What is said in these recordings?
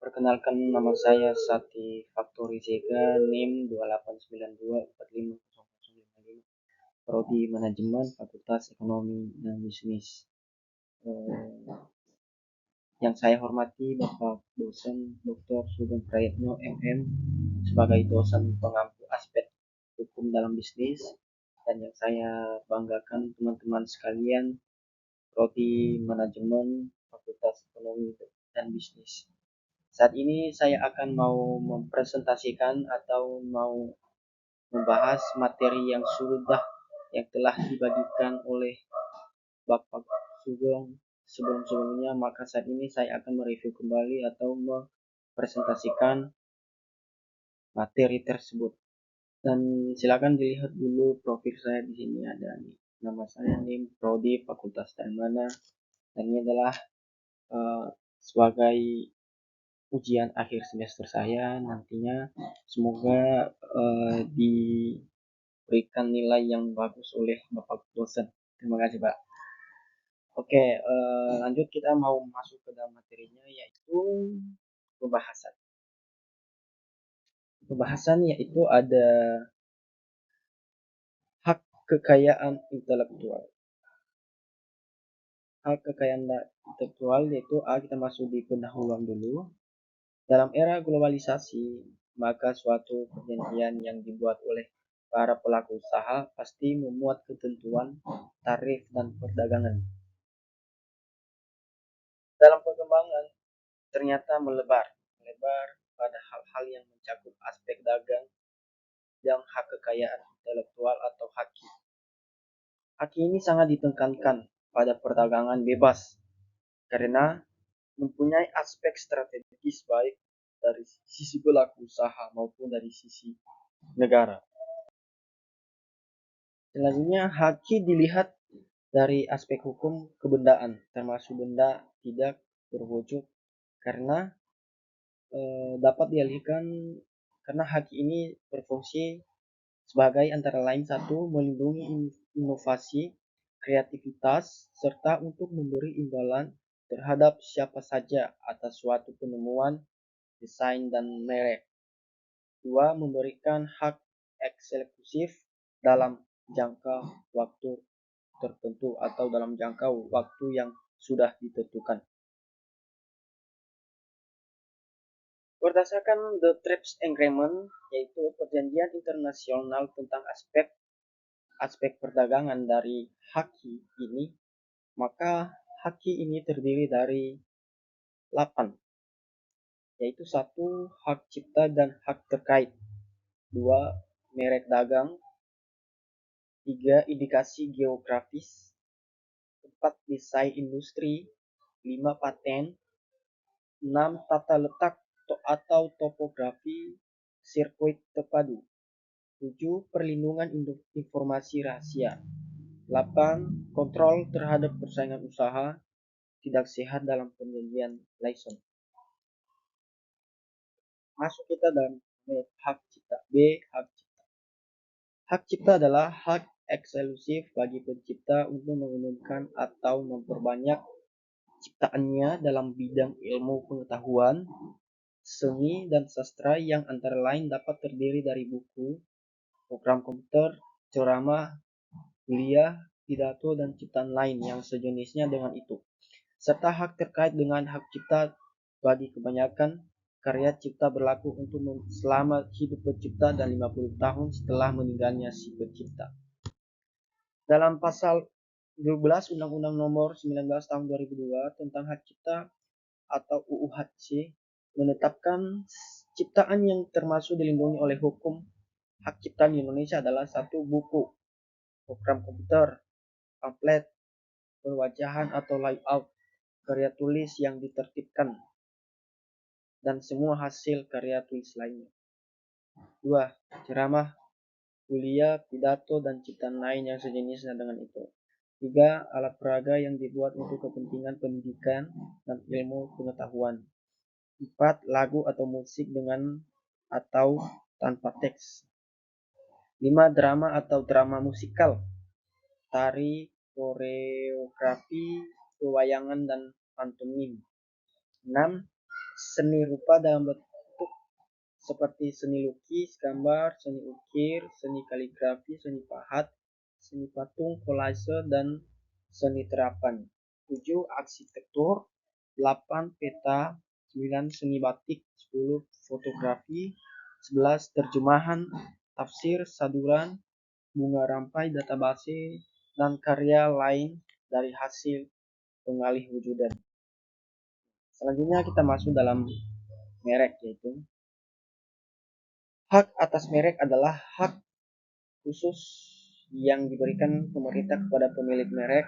Perkenalkan, nama saya Sati Faktori Zega, NIM 2892450055, Prodi Manajemen, Fakultas Ekonomi dan Bisnis. Yang saya hormati Bapak dosen Dr. Sugeng Prayitno MM sebagai dosen pengampu aspek hukum dalam bisnis, dan yang saya banggakan teman-teman sekalian Prodi Manajemen, Fakultas Ekonomi dan Bisnis. Saat ini saya akan mau mempresentasikan atau mau membahas materi yang telah dibagikan oleh Bapak Sugeng sebelum-sebelumnya, maka saat ini saya akan mereview kembali atau mempresentasikan materi tersebut. Dan silakan dilihat dulu profil saya di sini, ada nih. Nama saya NIM Prodi Fakultas dan mana, dan ini adalah sebagai ujian akhir semester saya nantinya. Semoga diberikan nilai yang bagus oleh Bapak dosen. Terima kasih, Pak. Oke, lanjut, kita mau masuk ke dalam materinya, yaitu pembahasan. Pembahasan yaitu ada hak kekayaan intelektual. Hak kekayaan intelektual yaitu kita masuk di pendahuluan dulu. Dalam era globalisasi, maka suatu perjanjian yang dibuat oleh para pelaku usaha pasti memuat ketentuan tarif dan perdagangan. Dalam perkembangan, ternyata melebar pada hal-hal yang mencakup aspek dagang dan hak kekayaan intelektual atau haki. Haki ini sangat ditekankan pada perdagangan bebas karena mempunyai aspek strategis baik dari sisi pelaku usaha maupun dari sisi negara. Selanjutnya, haki dilihat dari aspek hukum kebendaan, termasuk benda tidak berwujud karena dapat dialihkan, karena haki ini berfungsi sebagai antara lain satu, melindungi inovasi, kreativitas, serta untuk memberi imbalan terhadap siapa saja atas suatu penemuan, desain, dan merek. Dua, memberikan hak eksklusif dalam jangka waktu tertentu atau dalam jangka waktu yang sudah ditentukan. Berdasarkan The TRIPS Agreement, yaitu perjanjian internasional tentang aspek perdagangan dari haki ini, maka haki ini terdiri dari 8, yaitu 1, hak cipta dan hak terkait, 2, merek dagang, 3, indikasi geografis, 4, desain industri, 5, paten, 6, tata letak atau topografi sirkuit terpadu, 7, perlindungan informasi rahasia, 8, kontrol terhadap persaingan usaha tidak sehat dalam perjanjian liaison. Masuk kita dalam hak cipta. B. Hak cipta. Hak cipta adalah hak eksklusif bagi pencipta untuk mengumumkan atau memperbanyak ciptaannya dalam bidang ilmu pengetahuan, seni, dan sastra yang antara lain dapat terdiri dari buku, program komputer, ceramah, kuliah, pidato, dan ciptaan lain yang sejenisnya dengan itu, serta hak terkait dengan hak cipta bagi kebanyakan karya cipta berlaku untuk selama hidup pencipta dan 50 tahun setelah meninggalnya si pencipta. Dalam pasal 12 Undang-Undang Nomor 19 Tahun 2002 tentang Hak Cipta atau UU HC menetapkan ciptaan yang termasuk dilindungi oleh hukum hak cipta di Indonesia adalah 1, buku, program komputer, pamflet, perwajahan atau layout, karya tulis yang ditertibkan, dan semua hasil karya tulis lainnya. 2, ceramah, kuliah, pidato, dan ciptaan lain yang sejenisnya dengan itu. 3, alat peraga yang dibuat untuk kepentingan pendidikan dan ilmu pengetahuan. 4, lagu atau musik dengan atau tanpa teks. 5, drama atau drama musikal, tari, koreografi, pewayangan, dan pantomim. 6, seni rupa dalam bentuk seperti seni lukis, gambar, seni ukir, seni kaligrafi, seni pahat, seni patung, kolase, dan seni terapan. 7. Arsitektur. 8. Peta. 9. Seni batik. 10. Fotografi. 11. Terjemahan, tafsir, saduran, bunga rampai, database, dan karya lain dari hasil pengalih wujudan. Selanjutnya kita masuk dalam merek, yaitu hak atas merek adalah hak khusus yang diberikan pemerintah kepada pemilik merek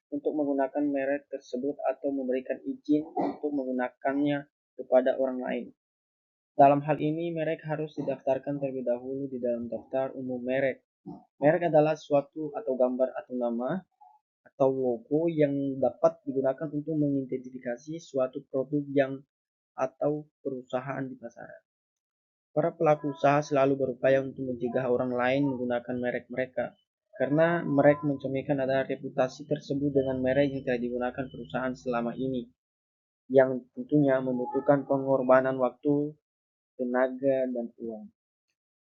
untuk menggunakan merek tersebut atau memberikan izin untuk menggunakannya kepada orang lain. Dalam hal ini, merek harus didaftarkan terlebih dahulu di dalam daftar umum merek. Merek adalah suatu atau gambar atau nama atau logo yang dapat digunakan untuk mengidentifikasi suatu produk yang atau perusahaan di pasaran. Para pelaku usaha selalu berupaya untuk mencegah orang lain menggunakan merek mereka, karena mereka mencerminkan ada reputasi tersebut dengan merek yang telah digunakan perusahaan selama ini, yang tentunya membutuhkan pengorbanan waktu, tenaga, dan uang.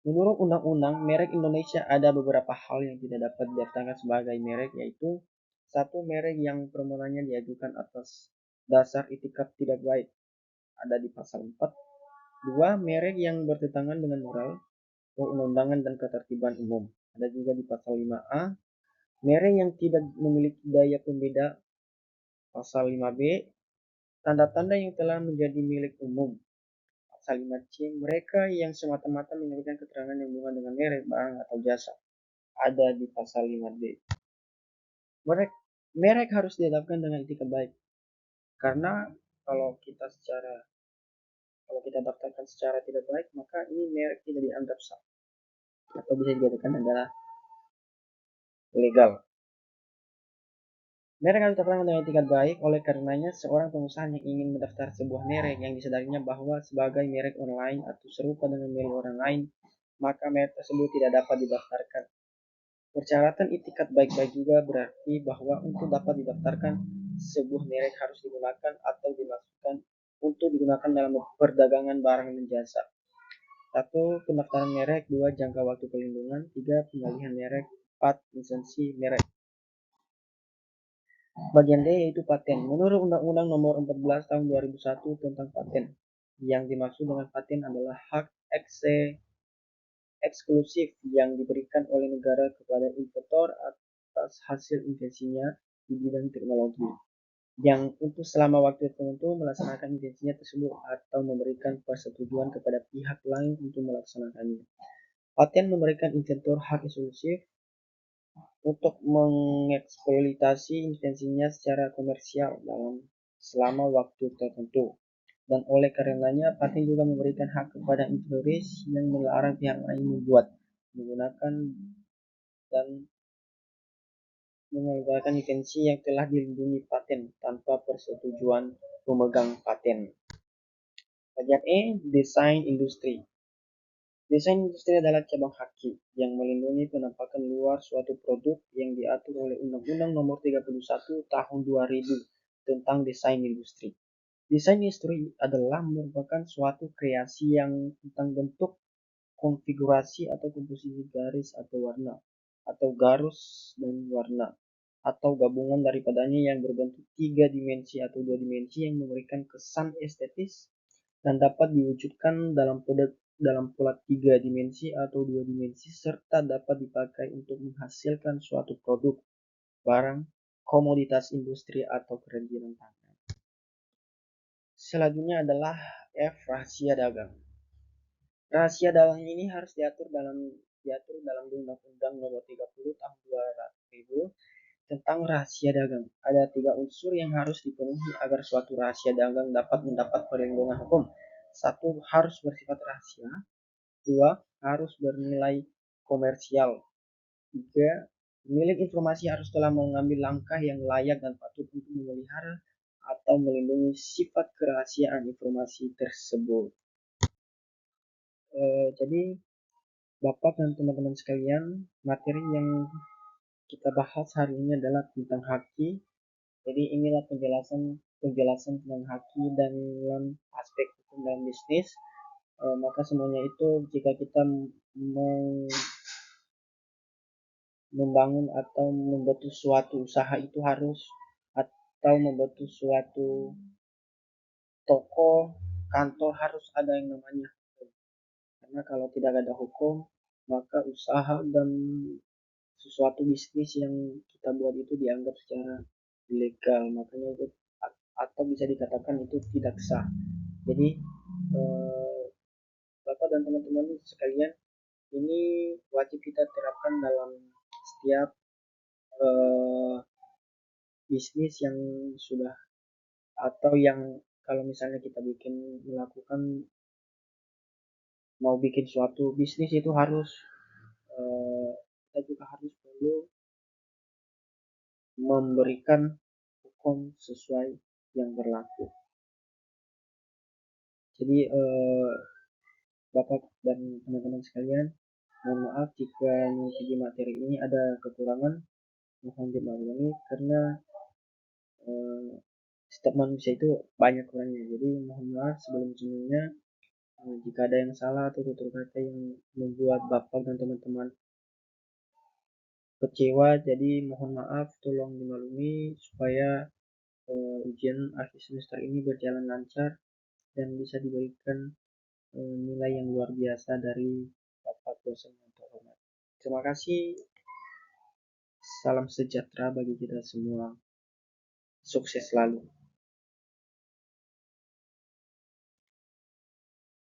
Menurut Undang-Undang Merek Indonesia ada beberapa hal yang tidak dapat didaftarkan sebagai merek, yaitu: 1. Merek yang permohonannya diajukan atas dasar itikat tidak baik, ada di pasal 4. 2. Merek yang bertentangan dengan moral, perundangan, dan ketertiban umum, ada juga di pasal 5A. Merek yang tidak memiliki daya pembeda, pasal 5B. Tanda-tanda yang telah menjadi milik umum, pasal 5C. Mereka yang semata-mata menyampaikan keterangan yang berhubungan dengan merek, barang, atau jasa, ada di pasal 5D. Merek harus dihadapkan dengan etikat baik, karena kalau kita daftarkan secara tidak baik, maka ini merek tidak dianggap sah atau bisa dikatakan adalah legal. Merek harus didaftarkan dengan etikat baik. Oleh karenanya, seorang pengusaha yang ingin mendaftar sebuah merek yang disadarinya bahwa sebagai merek online atau serupa dengan merek orang lain, maka merek tersebut tidak dapat didaftarkan. Persyaratan itikat baik-baik juga berarti bahwa untuk dapat didaftarkan, sebuah merek harus digunakan atau dimaksudkan untuk digunakan dalam perdagangan barang dan jasa. 1. Pendaftaran merek. 2. Jangka waktu pelindungan. 3. Pengalihan merek. 4. Lisensi merek. Bagian D yaitu paten. Menurut Undang-Undang Nomor 14 Tahun 2001 tentang paten, yang dimaksud dengan paten adalah hak eksklusif yang diberikan oleh negara kepada inventor atas hasil invensinya di bidang teknologi, yang untuk selama waktu tertentu melaksanakan invensinya tersebut atau memberikan persetujuan kepada pihak lain untuk melaksanakannya. Paten memberikan inventor hak eksklusif untuk mengeksploitasi invensinya secara komersial selama waktu tertentu, dan oleh karenanya paten juga memberikan hak kepada inventaris yang melarang pihak lain membuat, menggunakan, dan menyelenggarakan invensi yang telah dilindungi paten tanpa persetujuan pemegang paten. Bagian E, desain industri. Desain industri adalah cabang haki yang melindungi penampakan luar suatu produk yang diatur oleh Undang-Undang Nomor 31 Tahun 2000 tentang desain industri. Desain industri adalah merupakan suatu kreasi yang tentang bentuk, konfigurasi atau komposisi garis atau warna, atau garus dan warna, atau gabungan daripadanya yang berbentuk 3 dimensi atau 2 dimensi yang memberikan kesan estetis dan dapat diwujudkan dalam pola 3 dimensi atau 2 dimensi, serta dapat dipakai untuk menghasilkan suatu produk, barang, komoditas industri, atau kerajinan tangan. Selanjutnya adalah F, rahasia dagang. Rahasia dagang ini harus diatur dalam Undang-Undang Nomor 30 Tahun 2000 tentang rahasia dagang. Ada 3 unsur yang harus dipenuhi agar suatu rahasia dagang dapat mendapat perlindungan hukum. 1. Harus bersifat rahasia. 2. Harus bernilai komersial. 3. Pemilik informasi harus telah mengambil langkah yang layak dan patut untuk memelihara atau melindungi sifat kerahasiaan informasi tersebut. Jadi Bapak dan teman-teman sekalian, materi yang kita bahas hari ini adalah tentang haki Jadi inilah penjelasan tentang haki dalam aspek hukum dalam bisnis. Maka semuanya itu jika kita membangun atau membentuk suatu usaha itu harus, atau membentuk suatu toko, kantor, harus ada yang namanya hukum. Karena kalau tidak ada hukum, maka usaha dan sesuatu bisnis yang kita buat itu dianggap secara ilegal, makanya itu atau bisa dikatakan itu tidak sah. Jadi eh, Bapak dan teman-teman sekalian, ini wajib kita terapkan dalam setiap eh, bisnis yang sudah, atau yang kalau misalnya kita melakukan, mau bikin suatu bisnis itu harus kita juga harus perlu memberikan hukum sesuai yang berlaku. Jadi Bapak dan teman-teman sekalian, mohon maaf jika di materi ini ada kekurangan, mohon dimaklumi karena eh, setiap manusia itu banyak kurangnya. Jadi mohon maaf sebelum-sebelumnya jika ada yang salah atau tutur kata yang membuat Bapak dan teman-teman kecewa, jadi mohon maaf, tolong dimaklumi supaya ujian akhir semester ini berjalan lancar dan bisa diberikan nilai yang luar biasa dari Bapak dosen yang terhormat. Terima kasih. Salam sejahtera bagi kita semua. Sukses selalu.